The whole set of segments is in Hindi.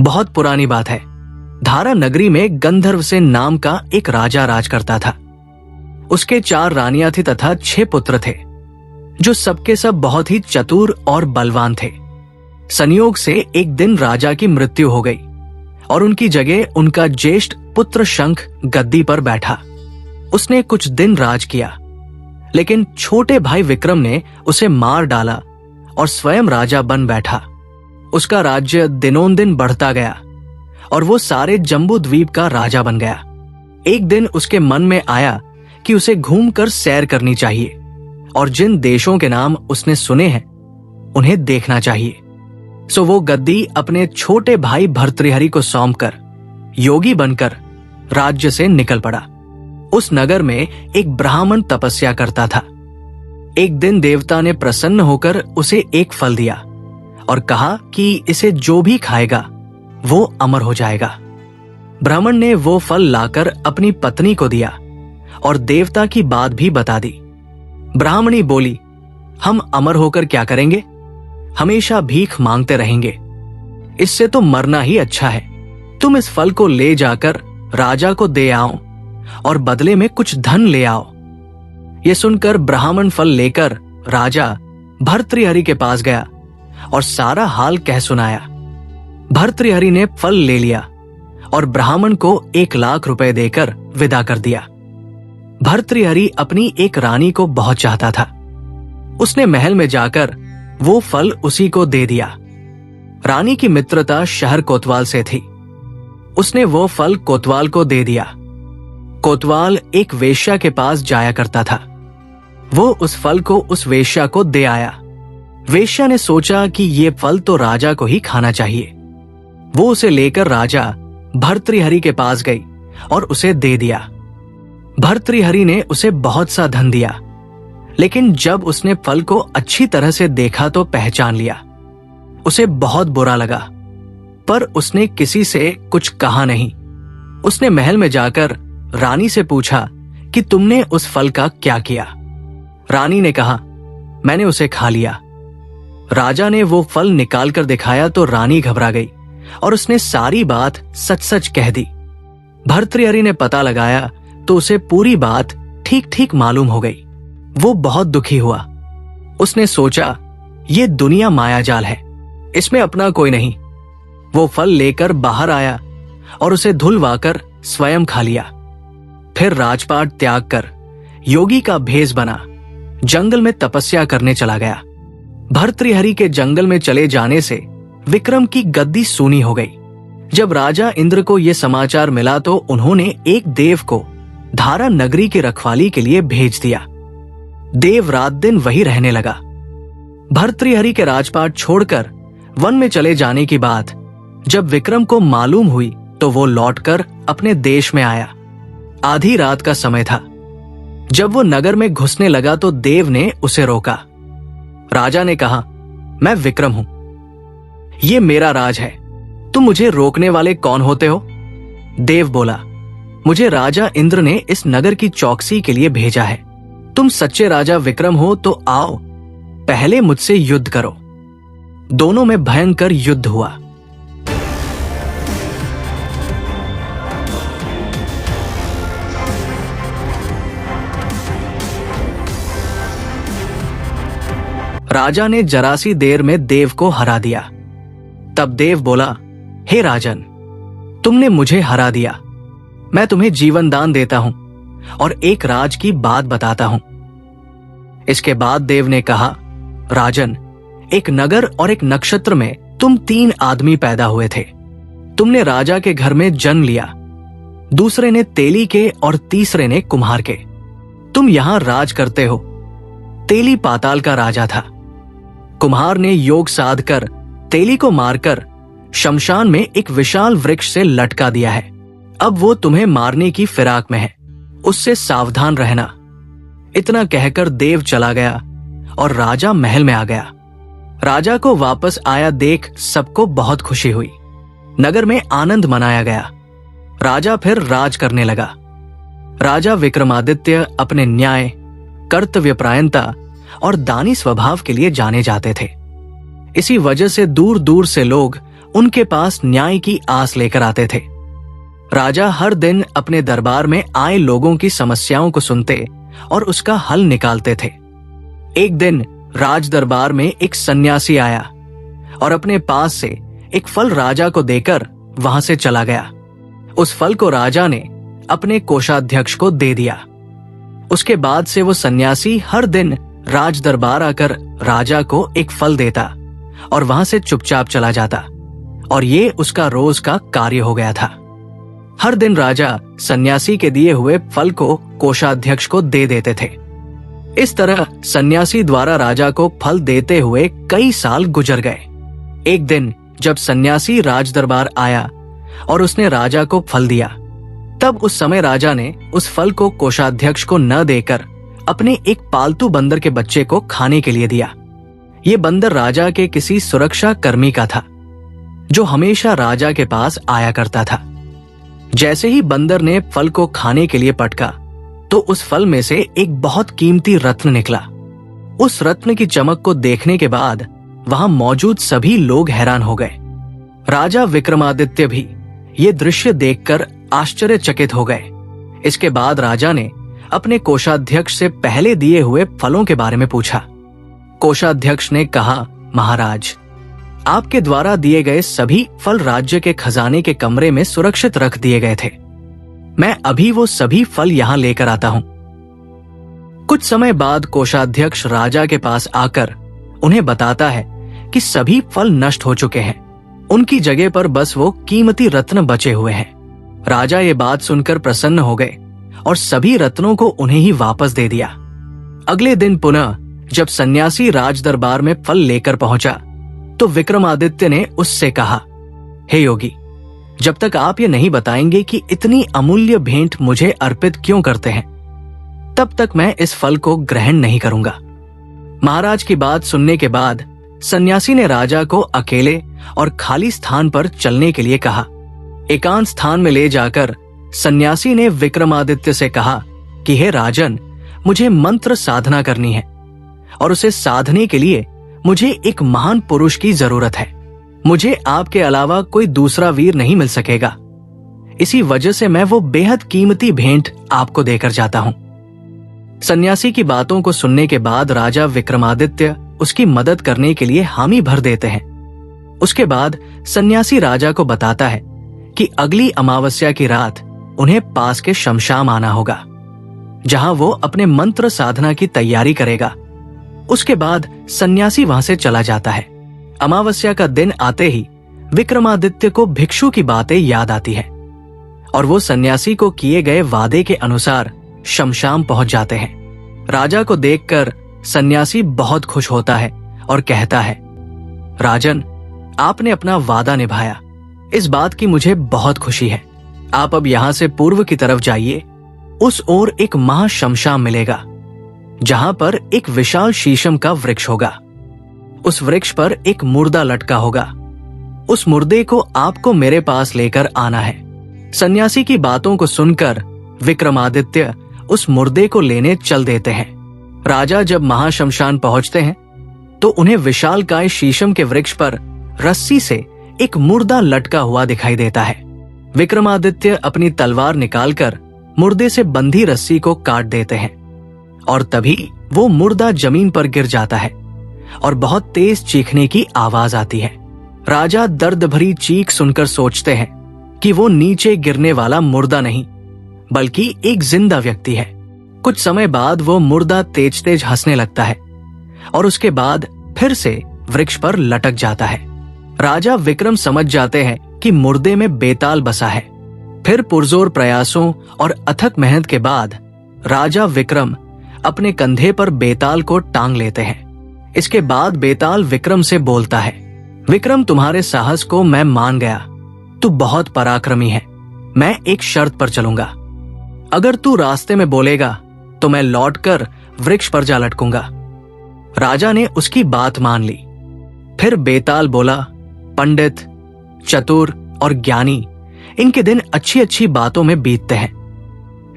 बहुत पुरानी बात है। धारा नगरी में गंधर्वसेन नाम का एक राजा राज करता था। उसके 4 रानियां थी तथा 6 पुत्र थे, जो सबके सब बहुत ही चतुर और बलवान थे। संयोग से एक दिन राजा की मृत्यु हो गई और उनकी जगह उनका ज्येष्ठ पुत्र शंख गद्दी पर बैठा। उसने कुछ दिन राज किया, लेकिन छोटे भाई विक्रम ने उसे मार डाला और स्वयं राजा बन बैठा। उसका राज्य दिनों दिन बढ़ता गया और वो सारे जम्बू द्वीप का राजा बन गया। एक दिन उसके मन में आया कि उसे घूमकर सैर करनी चाहिए और जिन देशों के नाम उसने सुने हैं उन्हें देखना चाहिए। सो वो गद्दी अपने छोटे भाई भर्तृहरि को सौंपकर योगी बनकर राज्य से निकल पड़ा। उस नगर में एक ब्राह्मण तपस्या करता था। एक दिन देवता ने प्रसन्न होकर उसे एक फल दिया और कहा कि इसे जो भी खाएगा वो अमर हो जाएगा। ब्राह्मण ने वो फल लाकर अपनी पत्नी को दिया और देवता की बात भी बता दी। ब्राह्मणी बोली, हम अमर होकर क्या करेंगे? हमेशा भीख मांगते रहेंगे। इससे तो मरना ही अच्छा है। तुम इस फल को ले जाकर राजा को दे आओ और बदले में कुछ धन ले आओ। ये सुनकर ब्राह्मण फल लेकर राजा भर्तृहरि के पास गया और सारा हाल कह सुनाया। भर्तृहरि ने फल ले लिया और ब्राह्मण को 1 लाख रुपए देकर विदा कर दिया। भर्तृहरि अपनी एक रानी को बहुत चाहता था। उसने महल में जाकर वो फल उसी को दे दिया। रानी की मित्रता शहर कोतवाल से थी। उसने वो फल कोतवाल को दे दिया। कोतवाल एक वेश्या के पास जाया करता था। वो उस फल को उस वेश्या को दे आया। वेश्या ने सोचा कि ये फल तो राजा को ही खाना चाहिए। वो उसे लेकर राजा भर्तृहरि के पास गई और उसे दे दिया। भर्तृहरि ने उसे बहुत सा धन दिया, लेकिन जब उसने फल को अच्छी तरह से देखा तो पहचान लिया। उसे बहुत बुरा लगा, पर उसने किसी से कुछ कहा नहीं। उसने महल में जाकर रानी से पूछा कि तुमने उस फल का क्या किया? रानी ने कहा, मैंने उसे खा लिया। राजा ने वो फल निकालकर दिखाया तो रानी घबरा गई और उसने सारी बात सच सच कह दी। भर्तृहरि ने पता लगाया तो उसे पूरी बात ठीक ठीक मालूम हो गई। वो बहुत दुखी हुआ। उसने सोचा, ये दुनिया मायाजाल है, इसमें अपना कोई नहीं। वो फल लेकर बाहर आया और उसे धुलवाकर स्वयं खा लिया। फिर राजपाट त्याग कर योगी का भेष बना जंगल में तपस्या करने चला गया। भर्तृहरि के जंगल में चले जाने से विक्रम की गद्दी सूनी हो गई। जब राजा इंद्र को यह समाचार मिला तो उन्होंने एक देव को धारा नगरी की रखवाली के लिए भेज दिया। देव रात दिन वही रहने लगा। भर्तृहरि के राजपाट छोड़कर वन में चले जाने की बात जब विक्रम को मालूम हुई तो वो लौटकर अपने देश में आया। आधी रात का समय था। जब वो नगर में घुसने लगा तो देव ने उसे रोका। राजा ने कहा, मैं विक्रम हूं, ये मेरा राज है, तुम मुझे रोकने वाले कौन होते हो? देव बोला, मुझे राजा इंद्र ने इस नगर की चौकसी के लिए भेजा है। तुम सच्चे राजा विक्रम हो तो आओ, पहले मुझसे युद्ध करो। दोनों में भयंकर युद्ध हुआ। राजा ने जरा सी देर में देव को हरा दिया। तब देव बोला, हे राजन, तुमने मुझे हरा दिया। मैं तुम्हें जीवन दान देता हूं और एक राज की बात बताता हूं। इसके बाद देव ने कहा, राजन, एक नगर और एक नक्षत्र में तुम 3 आदमी पैदा हुए थे। तुमने राजा के घर में जन्म लिया, दूसरे ने तेली के और तीसरे ने कुम्हार के। तुम यहां राज करते हो। तेली पाताल का राजा था। कुम्हार ने योग साध कर तेली को मारकर शमशान में एक विशाल वृक्ष से लटका दिया है। अब वो तुम्हें मारने की फिराक में है, उससे सावधान रहना। इतना कहकर देव चला गया और राजा महल में आ गया। राजा को वापस आया देख सबको बहुत खुशी हुई। नगर में आनंद मनाया गया। राजा फिर राज करने लगा। राजा विक्रमादित्य अपने न्याय, कर्तव्यपरायणता और दानी स्वभाव के लिए जाने जाते थे। इसी वजह से दूर दूर से लोग उनके पास न्याय की आस लेकर आते थे। राजा हर दिन अपने दरबार में आए लोगों की समस्याओं को सुनते और उसका हल निकालते थे। एक दिन राज दरबार में एक सन्यासी आया और अपने पास से एक फल राजा को देकर वहां से चला गया। उस फल को राजा ने अपने कोषाध्यक्ष को दे दिया। उसके बाद से वो सन्यासी हर दिन राज दरबार आकर राजा को एक फल देता और वहां से चुपचाप चला जाता, और ये उसका रोज का कार्य हो गया था। हर दिन राजा सन्यासी के दिए हुए फल को कोषाध्यक्ष को दे देते थे। इस तरह सन्यासी द्वारा राजा को फल देते हुए कई साल गुजर गए। एक दिन जब सन्यासी राज दरबार आया और उसने राजा को फल दिया, तब उस समय राजा ने उस फल को कोषाध्यक्ष को न देकर अपने एक पालतू बंदर के बच्चे को खाने के लिए दिया। ये बंदर राजा के किसी सुरक्षा कर्मी का था, जो हमेशा राजा के पास आया करता था। जैसे ही बंदर ने फल को खाने के लिए पटका, तो उस फल में से एक बहुत कीमती रत्न निकला। उस रत्न की चमक को देखने के बाद वहां मौजूद सभी लोग हैरान हो गए। राजा विक्रमादित्य भी ये दृश्य देखकर आश्चर्यचकित हो गए। इसके बाद राजा ने अपने कोषाध्यक्ष से पहले दिए हुए फलों के बारे में पूछा। कोषाध्यक्ष ने कहा, महाराज, आपके द्वारा दिए गए सभी फल राज्य के खजाने के कमरे में सुरक्षित रख दिए गए थे। मैं अभी वो सभी फल यहां लेकर आता हूं। कुछ समय बाद कोषाध्यक्ष राजा के पास आकर उन्हें बताता है कि सभी फल नष्ट हो चुके हैं, उनकी जगह पर बस वो कीमती रत्न बचे हुए हैं। राजा ये बात सुनकर प्रसन्न हो गए और सभी रत्नों को उन्हें ही वापस दे दिया। अगले दिन पुनः जब सन्यासी राज दरबार में फल लेकर पहुंचा, तो विक्रमादित्य ने उससे कहा, हे योगी, जब तक आप ये नहीं बताएंगे कि इतनी अमूल्य भेंट मुझे अर्पित क्यों करते हैं, तब तक मैं इस फल को ग्रहण नहीं करूंगा। महाराज की बात सुनने के बाद सन्यासी ने राजा को अकेले और खाली स्थान पर चलने के लिए कहा। एकांत स्थान में ले जाकर सन्यासी ने विक्रमादित्य से कहा कि हे राजन, मुझे मंत्र साधना करनी है और उसे साधने के लिए मुझे एक महान पुरुष की जरूरत है। मुझे आपके अलावा कोई दूसरा वीर नहीं मिल सकेगा। इसी वजह से मैं वो बेहद कीमती भेंट आपको देकर जाता हूं। सन्यासी की बातों को सुनने के बाद राजा विक्रमादित्य उसकी मदद करने के लिए हामी भर देते हैं। उसके बाद सन्यासी राजा को बताता है कि अगली अमावस्या की रात उन्हें पास के शमशाम आना होगा, जहां वो अपने मंत्र साधना की तैयारी करेगा। उसके बाद सन्यासी वहां से चला जाता है। अमावस्या का दिन आते ही विक्रमादित्य को भिक्षु की बातें याद आती है और वो सन्यासी को किए गए वादे के अनुसार शमशाम पहुंच जाते हैं। राजा को देखकर सन्यासी बहुत खुश होता है और कहता है, राजन, आपने अपना वादा निभाया, इस बात की मुझे बहुत खुशी है। आप अब यहां से पूर्व की तरफ जाइए। उस ओर एक महाशमशाम मिलेगा, जहां पर एक विशाल शीशम का वृक्ष होगा। उस वृक्ष पर एक मुर्दा लटका होगा। उस मुर्दे को आपको मेरे पास लेकर आना है। सन्यासी की बातों को सुनकर विक्रमादित्य उस मुर्दे को लेने चल देते हैं। राजा जब महाशमशान पहुंचते हैं, तो उन्हें विशालकाय शीशम के वृक्ष पर रस्सी से एक मुर्दा लटका हुआ दिखाई देता है। विक्रमादित्य अपनी तलवार निकालकर मुर्दे से बंधी रस्सी को काट देते हैं और तभी वो मुर्दा जमीन पर गिर जाता है और बहुत तेज चीखने की आवाज आती है। राजा दर्द भरी चीख सुनकर सोचते हैं कि वो नीचे गिरने वाला मुर्दा नहीं, बल्कि एक जिंदा व्यक्ति है। कुछ समय बाद वो मुर्दा तेज तेज हंसने लगता है और उसके बाद फिर से वृक्ष पर लटक जाता है। राजा विक्रम समझ जाते हैं कि मुर्दे में बेताल बसा है। फिर पुरजोर प्रयासों और अथक मेहनत के बाद राजा विक्रम अपने कंधे पर बेताल को टांग लेते हैं। इसके बाद बेताल विक्रम से बोलता है, विक्रम, तुम्हारे साहस को मैं मान गया। तू बहुत पराक्रमी है। मैं एक शर्त पर चलूंगा। अगर तू रास्ते में बोलेगा तो मैं लौटकर वृक्ष पर जा लटकूंगा। राजा ने उसकी बात मान ली। फिर बेताल बोला, पंडित, चतुर और ज्ञानी, इनके दिन अच्छी अच्छी बातों में बीतते हैं,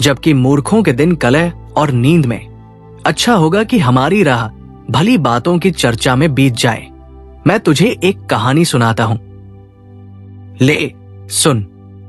जबकि मूर्खों के दिन कलह और नींद में। अच्छा होगा कि हमारी राह भली बातों की चर्चा में बीत जाए। मैं तुझे एक कहानी सुनाता हूं। ले सुन,